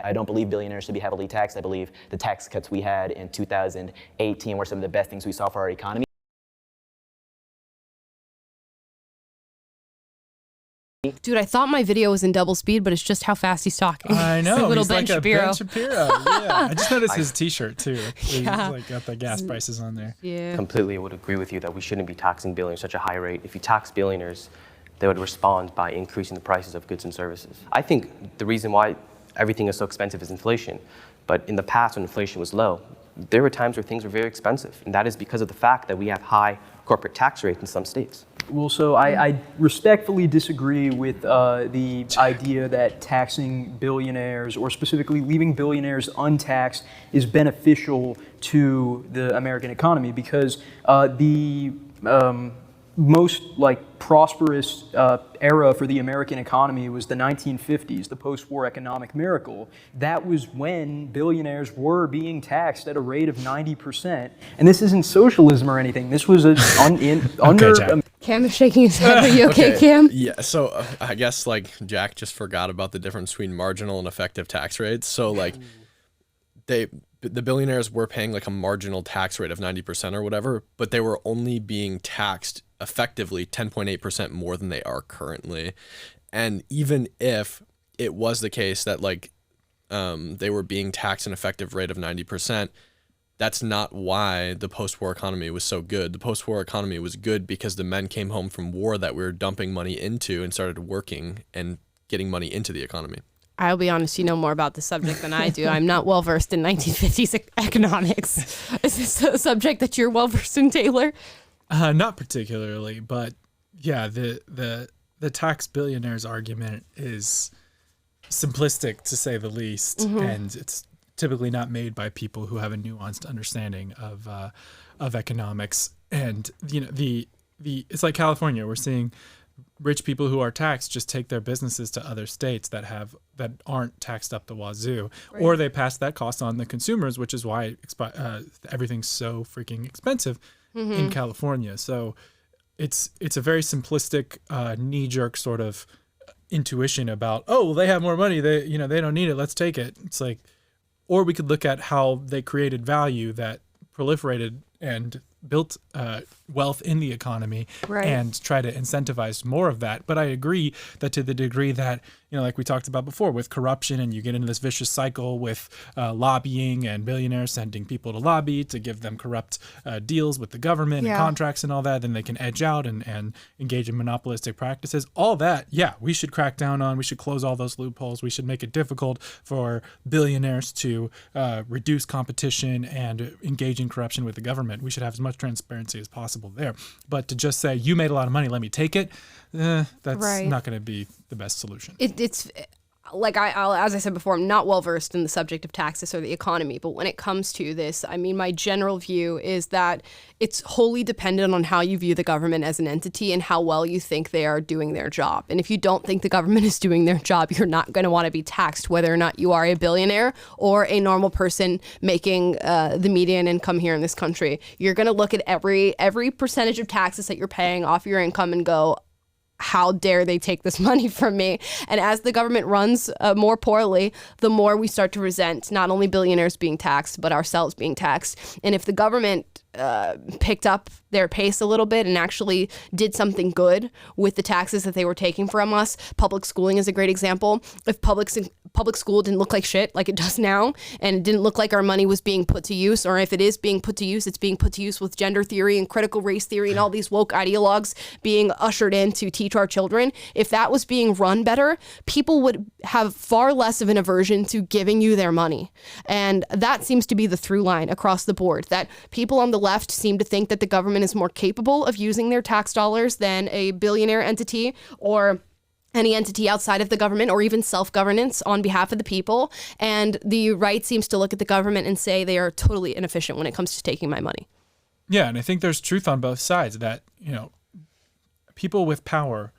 I don't believe billionaires should be heavily taxed. I believe the tax cuts we had in 2018 were some of the best things we saw for our economy. Dude, I thought my video was in double speed, but it's just how fast he's talking. I know. It's a little he's Ben like Shapiro. a Ben Shapiro. Yeah. I just noticed his T-shirt too. He's Yeah. like got the gas prices on there. Yeah. Completely would agree with you that we shouldn't be taxing billionaires at such a high rate. If you tax billionaires, they would respond by increasing the prices of goods and services. I think the reason why everything is so expensive is inflation. But in the past, when inflation was low, there were times where things were very expensive. And that is because of the fact that we have high corporate tax rates in some states. Well, so I respectfully disagree with the idea that taxing billionaires, or specifically leaving billionaires untaxed, is beneficial to the American economy, because the most prosperous era for the American economy was the 1950s, the post-war economic miracle. That was when billionaires were being taxed at a rate of 90%. And this isn't socialism or anything. This was under. Cam is shaking his head. Are you okay, Cam? Yeah, so I guess Jack just forgot about the difference between marginal and effective tax rates. So the billionaires were paying a marginal tax rate of 90% or whatever, but they were only being taxed effectively 10.8% more than they are currently. And even if it was the case that they were being taxed an effective rate of 90%, that's not why the post-war economy was so good. The post-war economy was good because the men came home from war that we were dumping money into and started working and getting money into the economy. I'll be honest, you know more about the subject than I do. I'm not well versed in 1950s economics. Is this a subject that you're well versed in, Taylor? Not particularly, but yeah, the tax billionaires argument is simplistic to say the least, and it's typically not made by people who have a nuanced understanding of economics. And it's like California. We're seeing rich people who are taxed just take their businesses to other states that aren't taxed up the wazoo, right. Or they pass that cost on the consumers, which is why everything's so freaking expensive in California. So it's a very simplistic, knee-jerk sort of intuition about, oh, well, they have more money, they don't need it, let's take it. It's or we could look at how they created value that proliferated and built wealth in the economy, right, and try to incentivize more of that. But I agree that to the degree that, like we talked about before, with corruption, and you get into this vicious cycle with lobbying and billionaires sending people to lobby to give them corrupt deals with the government and contracts and all that, then they can edge out and engage in monopolistic practices. All that, we should crack down on. We should close all those loopholes. We should make it difficult for billionaires to reduce competition and engage in corruption with the government. We should have as much transparency as possible there. But to just say, you made a lot of money, let me take it, that's right. Not going to be the best solution. It's as I said before, I'm not well versed in the subject of taxes or the economy, but when it comes to this, my general view is that it's wholly dependent on how you view the government as an entity and how well you think they are doing their job. And if you don't think the government is doing their job, you're not going to want to be taxed, whether or not you are a billionaire or a normal person making the median income here in this country. You're going to look at every percentage of taxes that you're paying off your income and go, how dare they take this money from me? And as the government runs more poorly, the more we start to resent not only billionaires being taxed, but ourselves being taxed. And if the government picked up their pace a little bit and actually did something good with the taxes that they were taking from us, public schooling is a great example. If public school didn't look like shit like it does now, and it didn't look like our money was being put to use, or if it is being put to use, it's being put to use with gender theory and critical race theory and all these woke ideologues being ushered in to teach our children. If that was being run better, people would have far less of an aversion to giving you their money. And that seems to be the through line across the board, that people on the left seem to think that the government is more capable of using their tax dollars than a billionaire entity or any entity outside of the government, or even self-governance on behalf of the people. And the right seems to look at the government and say they are totally inefficient when it comes to taking my money. Yeah, and I think there's truth on both sides, that, people with power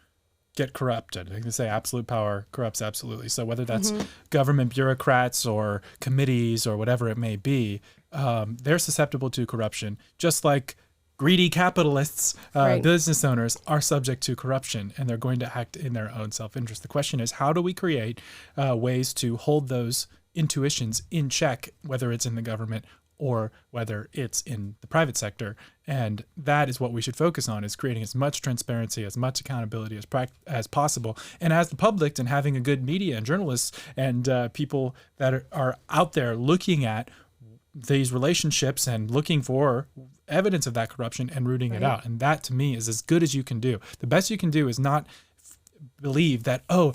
get corrupted. I think they say absolute power corrupts absolutely. So whether that's government bureaucrats or committees or whatever it may be, they're susceptible to corruption, just like greedy capitalists, right. Business owners are subject to corruption, and they're going to act in their own self-interest. The question is, how do we create ways to hold those intuitions in check, whether it's in the government or whether it's in the private sector. And that is what we should focus on, is creating as much transparency, as much accountability as possible. And as the public, and having a good media and journalists and people that are out there looking at these relationships and looking for evidence of that corruption and rooting it out. And that, to me, is as good as you can do. The best you can do is not believe that, oh,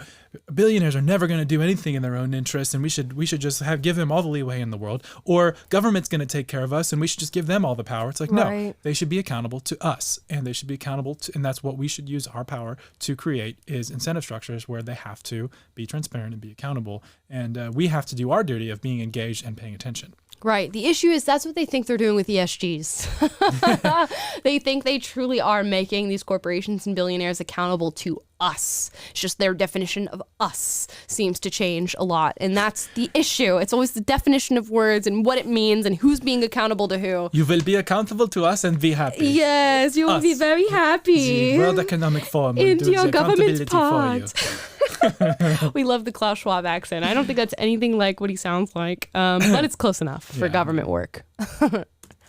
billionaires are never going to do anything in their own interest, and we should just give them all the leeway in the world, or government's going to take care of us and we should just give them all the power. It's like, no, they should be accountable to us, and they should be accountable to, and that's what we should use our power to create, is incentive structures where they have to be transparent and be accountable. And we have to do our duty of being engaged and paying attention. Right. The issue is that's what they think they're doing with ESGs. They think they truly are making these corporations and billionaires accountable to us. It's just their definition of us seems to change a lot. And that's the issue. It's always the definition of words and what it means and who's being accountable to who. You will be accountable to us and be happy. Yes, you will be very happy. The World Economic Forum will into do your the government's accountability for you. We love the Klaus Schwab accent. I don't think that's anything like what he sounds like, but it's close enough for government work.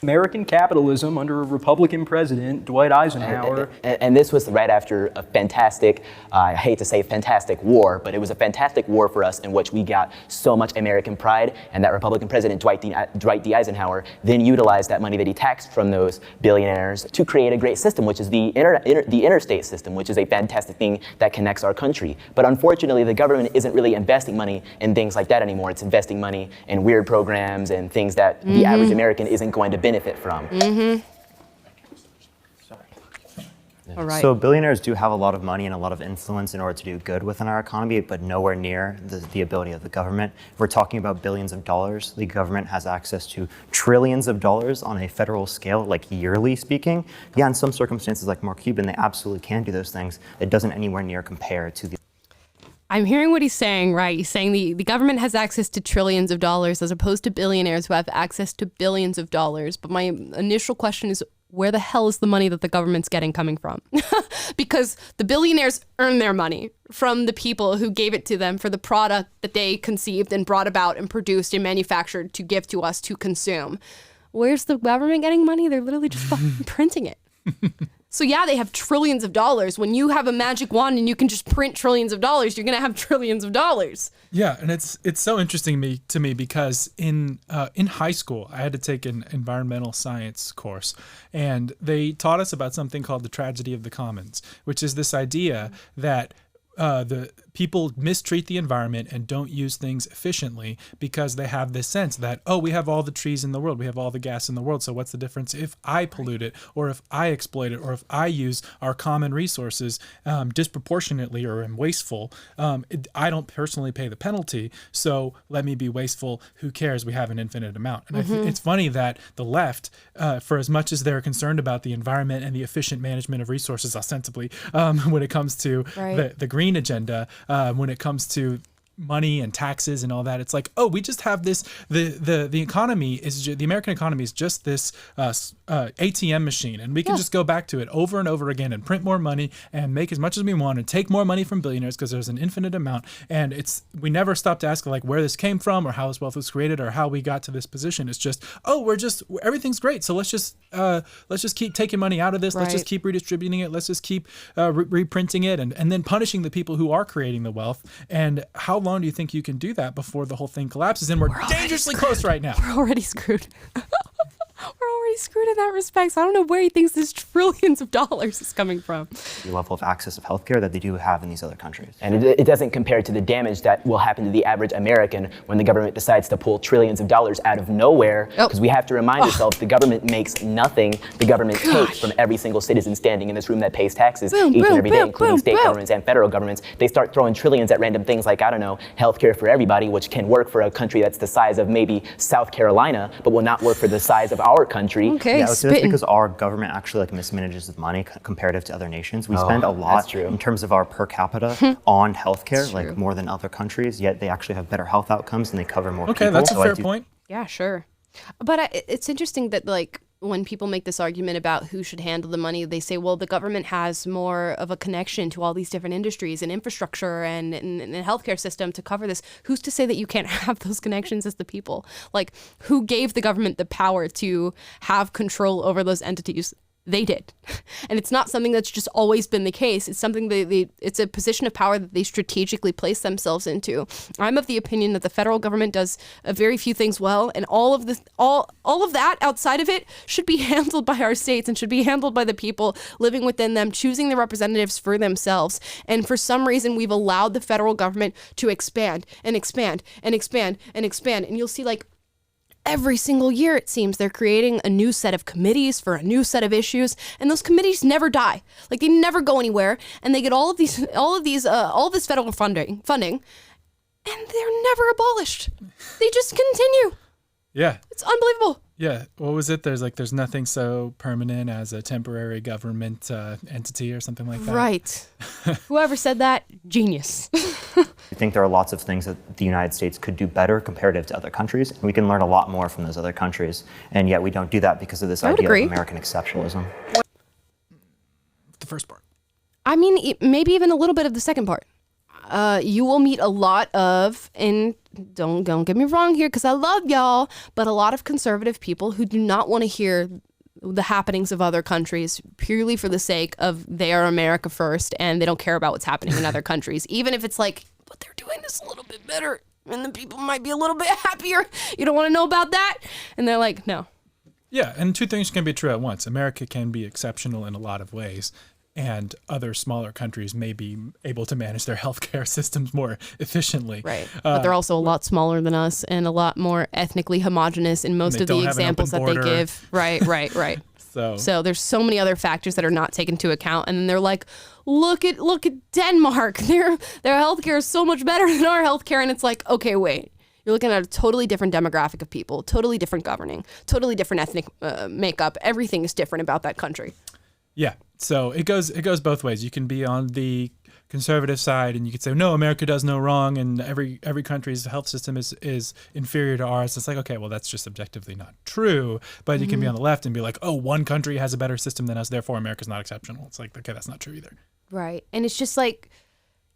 American capitalism under a Republican president, Dwight Eisenhower. And this was right after a fantastic, I hate to say fantastic war, but it was a fantastic war for us in which we got so much American pride, and that Republican president, Dwight D. Eisenhower, then utilized that money that he taxed from those billionaires to create a great system, which is the interstate system, which is a fantastic thing that connects our country. But unfortunately, the government isn't really investing money in things like that anymore. It's investing money in weird programs and things that the average American isn't going to benefit from. All right. So billionaires do have a lot of money and a lot of influence in order to do good within our economy, but nowhere near the ability of the government. If we're talking about billions of dollars, the government has access to trillions of dollars on a federal scale, like yearly speaking. Yeah, in some circumstances like Mark Cuban, they absolutely can do those things. It doesn't anywhere near compare to the I'm hearing what he's saying, right? He's saying the government has access to trillions of dollars as opposed to billionaires who have access to billions of dollars. But my initial question is, where the hell is the money that the government's getting coming from? Because the billionaires earn their money from the people who gave it to them for the product that they conceived and brought about and produced and manufactured to give to us to consume. Where's the government getting money? They're literally just fucking printing it. So yeah, they have trillions of dollars. When you have a magic wand and you can just print trillions of dollars, you're gonna have trillions of dollars. Yeah, and it's so interesting to me because in high school I had to take an environmental science course, and they taught us about something called the tragedy of the commons, which is this idea that the people mistreat the environment and don't use things efficiently because they have this sense that, oh, we have all the trees in the world, we have all the gas in the world, so what's the difference if I pollute it, or if I exploit it, or if I use our common resources disproportionately or am wasteful? I don't personally pay the penalty, so let me be wasteful. Who cares? We have an infinite amount. And I think it's funny that the left, for as much as they're concerned about the environment and the efficient management of resources ostensibly, when it comes to the green agenda, when it comes to money and taxes and all that, it's like, oh, we just have this, the economy is the American economy is just this ATM machine, and we can just go back to it over and over again and print more money and make as much as we want and take more money from billionaires because there's an infinite amount, and we never stop to ask like where this came from or how this wealth was created or how we got to this position. It's just, oh, everything's great, so let's just keep taking money out of this, let's just keep redistributing it, let's just keep reprinting it, and then punishing the people who are creating the wealth. And how long do you think you can do that before the whole thing collapses? And we're dangerously close right now. We're already screwed. We're already screwed in that respect. So I don't know where he thinks this trillions of dollars is coming from. the level of access of healthcare that they do have in these other countries. And it doesn't compare to the damage that will happen to the average American when the government decides to pull trillions of dollars out of nowhere. Because we have to remind ourselves the government makes nothing. The government takes from every single citizen standing in this room that pays taxes each and every day, including state governments and federal governments. They start throwing trillions at random things like, I don't know, healthcare for everybody, which can work for a country that's the size of maybe South Carolina, but will not work for the size of our country. Okay, yeah, so that's because our government actually mismanages with money comparative to other nations. We spend a lot in terms of our per capita on healthcare, like more than other countries, yet they actually have better health outcomes and they cover more people. Okay, that's a fair point. Yeah, sure. But it's interesting that, like, when people make this argument about who should handle the money, they say, well, the government has more of a connection to all these different industries and infrastructure and a healthcare system to cover this. Who's to say that you can't have those connections as the people? Like, who gave the government the power to have control over those entities? They did. And it's not something that's just always been the case. It's something it's a position of power that they strategically place themselves into. I'm of the opinion that the federal government does a very few things well, and all of that outside of it should be handled by our states and should be handled by the people living within them, choosing the representatives for themselves. And for some reason, we've allowed the federal government to expand and expand and expand and expand. And you'll see, like, every single year, it seems, they're creating a new set of committees for a new set of issues, and those committees never die. Like, they never go anywhere, and they get all this federal funding, and they're never abolished. They just continue. Yeah. It's unbelievable. Yeah. What was it? There's nothing so permanent as a temporary government entity or something like that. Right. Whoever said that, genius. I think there are lots of things that the United States could do better comparative to other countries. And we can learn a lot more from those other countries. And yet we don't do that because of this idea agree. of American exceptionalism. The first part. I mean, maybe even a little bit of the second part. You will meet a lot of, and don't get me wrong here because I love y'all, but a lot of conservative people who do not want to hear the happenings of other countries purely for the sake of they are America first and they don't care about what's happening in other countries, even if it's like, but they're doing this a little bit better and the people might be a little bit happier. You don't want to know about that? And they're like, no. Yeah, and two things can be true at once. America can be exceptional in a lot of ways, and other smaller countries may be able to manage their healthcare systems more efficiently. Right. But they're also a lot smaller than us and a lot more ethnically homogenous in most of the examples that they give. Right. So there's so many other factors that are not taken into account. And then they're like, look at Denmark. Their healthcare is so much better than our healthcare. And it's like, okay, wait. You're looking at a totally different demographic of people, totally different governing, totally different ethnic makeup. Everything is different about that country. Yeah. So it goes both ways. You can be on the conservative side and you could say, no, America does no wrong and every country's health system is inferior to ours. It's like, okay, well, that's just objectively not true. But you can be on the left and be like, oh, one country has a better system than us, therefore America's not exceptional. It's like, okay, that's not true either. Right. And it's just like,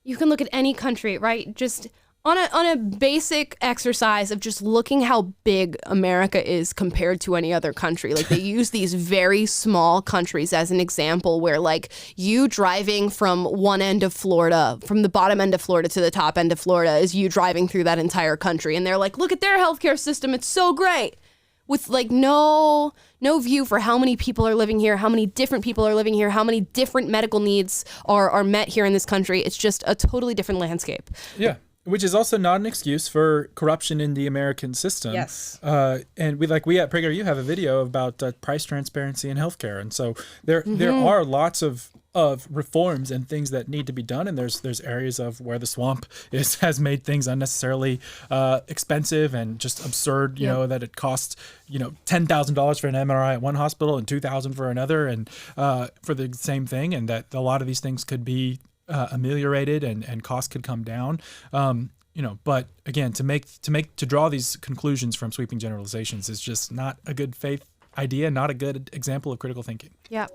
you can look at any country, right? Just on a basic exercise of just looking how big America is compared to any other country. Like, they use these very small countries as an example where, like, you driving from one end of Florida, from the bottom end of Florida to the top end of Florida is you driving through that entire country. And they're like, look at their healthcare system. It's so great. With like no view for how many people are living here, how many different people are living here, how many different medical needs are met here in this country. It's just a totally different landscape. Yeah. Which is also not an excuse for corruption in the American system. Yes. And we at PragerU have a video about price transparency in healthcare. And so there are lots of reforms and things that need to be done. And there's areas of where the swamp has made things unnecessarily expensive and just absurd, you know, that it costs, $10,000 for an MRI at one hospital and $2,000 for another and for the same thing. And that a lot of these things could be ameliorated and costs could come down. But again, to draw these conclusions from sweeping generalizations is just not a good faith idea, not a good example of critical thinking. Yeah.